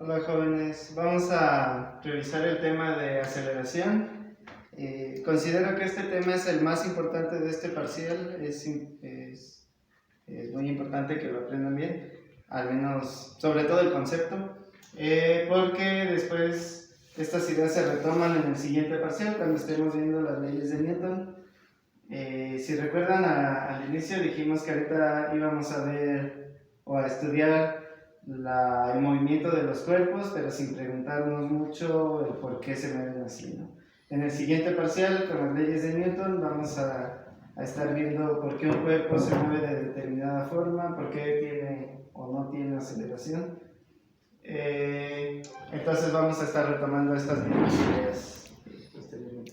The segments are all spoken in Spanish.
Hola jóvenes, vamos a revisar el tema de aceleración. Considero que este tema es el más importante de este parcial, es muy importante que lo aprendan bien, al menos sobre todo el concepto, porque después estas ideas se retoman en el siguiente parcial cuando estemos viendo las leyes de Newton. Si recuerdan, al inicio dijimos que ahorita íbamos a ver o a estudiar el movimiento de los cuerpos, pero sin preguntarnos mucho el por qué se mueven así, ¿no? En el siguiente parcial, con las leyes de Newton, vamos a estar viendo por qué un cuerpo se mueve de determinada forma, por qué tiene o no tiene aceleración. Entonces vamos a estar retomando estas mismas ideas posteriormente.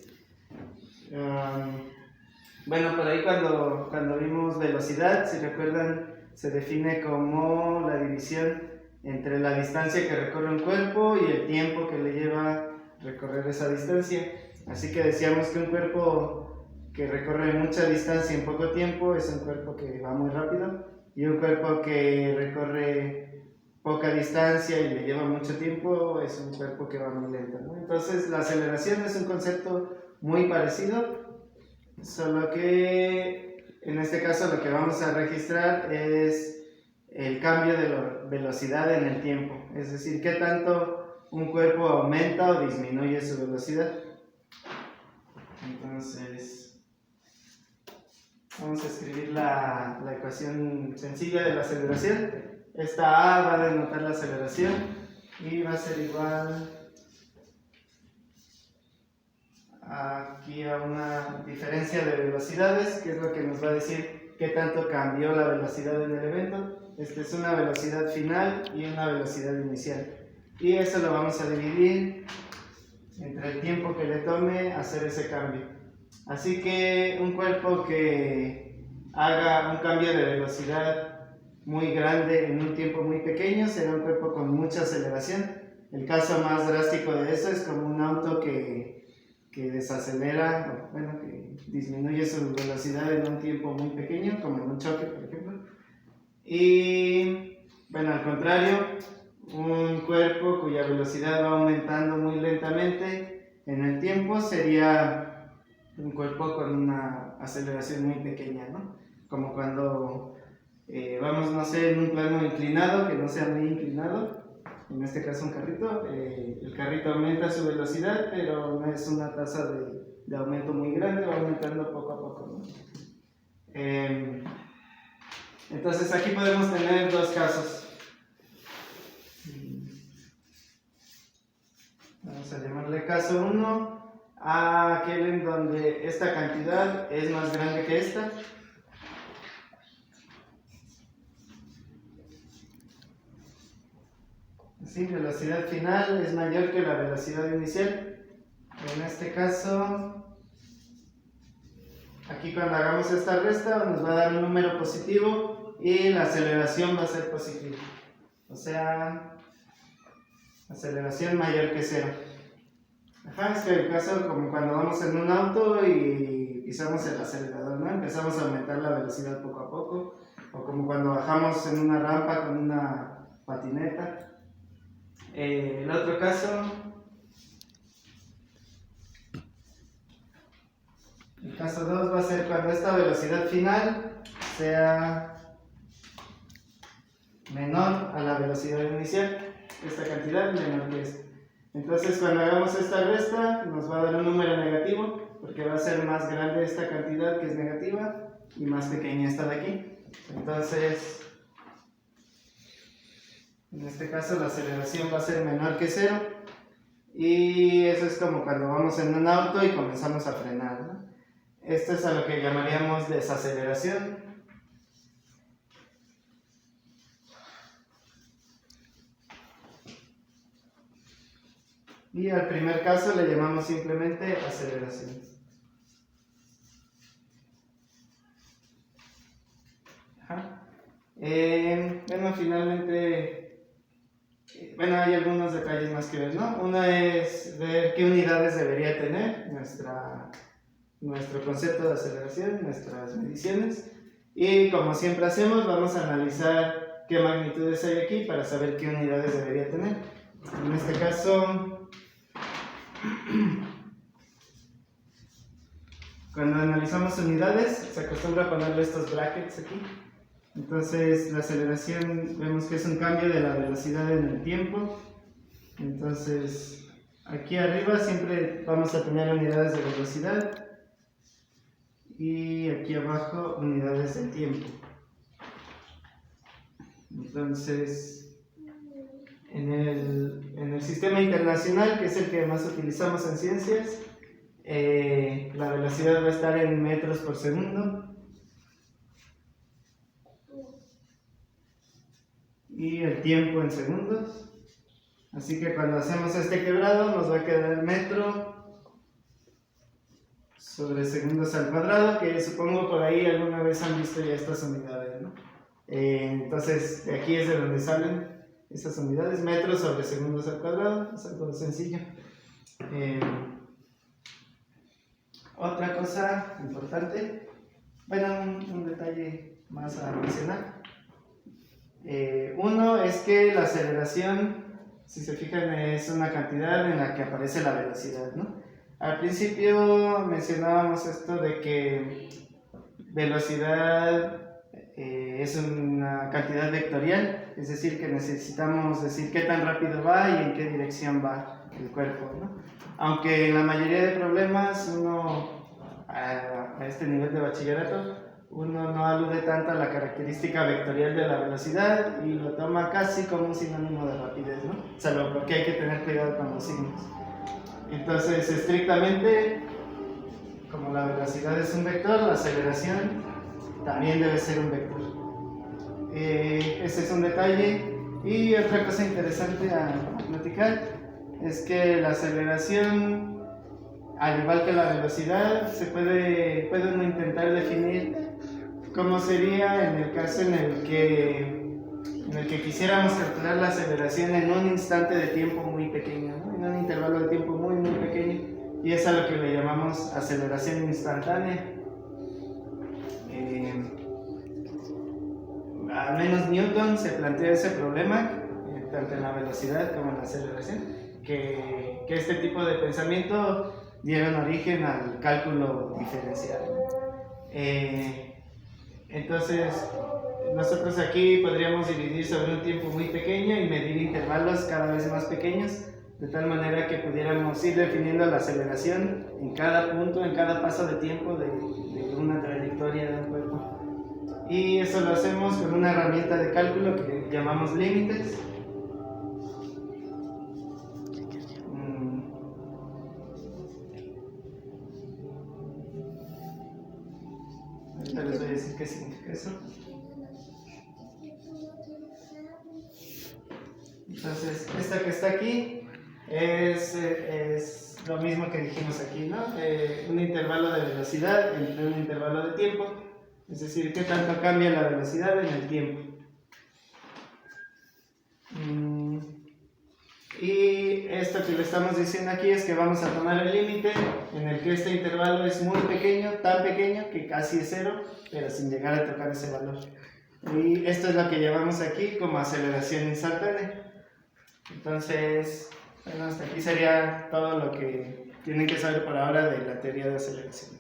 Bueno, por ahí cuando vimos velocidad, si recuerdan, se define como la división entre la distancia que recorre un cuerpo y el tiempo que le lleva recorrer esa distancia. Así que decíamos que un cuerpo que recorre mucha distancia en poco tiempo es un cuerpo que va muy rápido, y un cuerpo que recorre poca distancia y le lleva mucho tiempo es un cuerpo que va muy lento, ¿no? Entonces la aceleración es un concepto muy parecido, solo que en este caso lo que vamos a registrar es el cambio de velocidad en el tiempo, es decir, qué tanto un cuerpo aumenta o disminuye su velocidad. Entonces vamos a escribir la ecuación sencilla de la aceleración. Esta A va a denotar la aceleración y va a ser igual aquí a una diferencia de velocidades, que es lo que nos va a decir qué tanto cambió la velocidad en el evento. Esta es una velocidad final y una velocidad inicial, y eso lo vamos a dividir entre el tiempo que le tome hacer ese cambio. Así que un cuerpo que haga un cambio de velocidad muy grande en un tiempo muy pequeño será un cuerpo con mucha aceleración. El caso más drástico de eso es como un auto que desacelera, bueno, que disminuye su velocidad en un tiempo muy pequeño, como en un choque, por ejemplo. Y bueno, al contrario, un cuerpo cuya velocidad va aumentando muy lentamente en el tiempo sería un cuerpo con una aceleración muy pequeña, ¿no? Como cuando vamos, no sé, en un plano inclinado, que no sea muy inclinado, en este caso un carrito, el carrito aumenta su velocidad, pero no es una tasa de aumento muy grande, va aumentando poco a poco, ¿no? Entonces aquí podemos tener dos casos. Vamos a llamarle caso 1 a aquel en donde esta cantidad es más grande que esta. Así, velocidad final es mayor que la velocidad inicial. En este caso, aquí cuando hagamos esta resta nos va a dar un número positivo y la aceleración va a ser positiva. O sea, aceleración mayor que 0. Es que el caso como cuando vamos en un auto y pisamos el acelerador, ¿no? Empezamos a aumentar la velocidad poco a poco, o como cuando bajamos en una rampa con una patineta. El otro caso, el caso 2 va a ser cuando esta velocidad final sea menor a la velocidad inicial, esta cantidad menor que esta. Entonces cuando hagamos esta resta nos va a dar un número negativo, porque va a ser más grande esta cantidad que es negativa y más pequeña esta de aquí. Entonces en este caso la aceleración va a ser menor que 0, y eso es como cuando vamos en un auto y comenzamos a frenar, ¿no? Esto es a lo que llamaríamos desaceleración. Y al primer caso le llamamos simplemente aceleración. Bueno, finalmente, hay algunos detalles más que ver, ¿no? Uno es ver qué unidades debería tener nuestro concepto de aceleración, nuestras mediciones. Y como siempre hacemos, vamos a analizar qué magnitudes hay aquí para saber qué unidades debería tener. En este caso, cuando analizamos unidades, se acostumbra a ponerle estos brackets aquí. Entonces, la aceleración vemos que es un cambio de la velocidad en el tiempo. Entonces, aquí arriba siempre vamos a tener unidades de velocidad y aquí abajo unidades de tiempo. Entonces, en el sistema internacional, que es el que más utilizamos en ciencias, la velocidad va a estar en metros por segundo y el tiempo en segundos. Así que cuando hacemos este quebrado nos va a quedar metro sobre segundos al cuadrado, que supongo por ahí alguna vez han visto ya estas unidades, ¿no? Entonces de aquí es de donde salen esas unidades, metros sobre segundos al cuadrado, es algo sencillo. Otra cosa importante, bueno, un detalle más a mencionar. Uno es que la aceleración, si se fijan, es una cantidad en la que aparece la velocidad, ¿no? Al principio mencionábamos esto de que velocidad es una cantidad vectorial, es decir, que necesitamos decir qué tan rápido va y en qué dirección va el cuerpo, ¿no? Aunque en la mayoría de problemas uno, a este nivel de bachillerato, uno no alude tanto a la característica vectorial de la velocidad y lo toma casi como un sinónimo de rapidez, ¿no? Salvo porque hay que tener cuidado con los signos. Entonces, estrictamente, como la velocidad es un vector, la aceleración también debe ser un vector. Ese es un detalle. Y otra cosa interesante a platicar es que la aceleración, al igual que la velocidad, puede uno intentar definir cómo sería en el caso en el que quisiéramos calcular la aceleración en un instante de tiempo muy pequeño, ¿no? En un intervalo de tiempo muy pequeño, y es a lo que le llamamos aceleración instantánea. Al menos Newton se planteó ese problema, tanto en la velocidad como en la aceleración, que este tipo de pensamiento dieron origen al cálculo diferencial. Entonces, nosotros aquí podríamos dividir sobre un tiempo muy pequeño y medir intervalos cada vez más pequeños, de tal manera que pudiéramos ir definiendo la aceleración en cada punto, en cada paso de tiempo de una trayectoria de un cuerpo. Y eso lo hacemos con una herramienta de cálculo que llamamos límites. Ahorita les voy a decir qué significa eso. Entonces, esta que está aquí es lo mismo que dijimos aquí, ¿no? Un intervalo de velocidad entre un intervalo de tiempo, es decir, qué tanto cambia la velocidad en el tiempo. Y esto que le estamos diciendo aquí es que vamos a tomar el límite en el que este intervalo es muy pequeño, tan pequeño que casi es cero, pero sin llegar a tocar ese valor. Y esto es lo que llamamos aquí como aceleración instantánea. Entonces, bueno, hasta aquí sería todo lo que tienen que saber por ahora de la teoría de aceleración.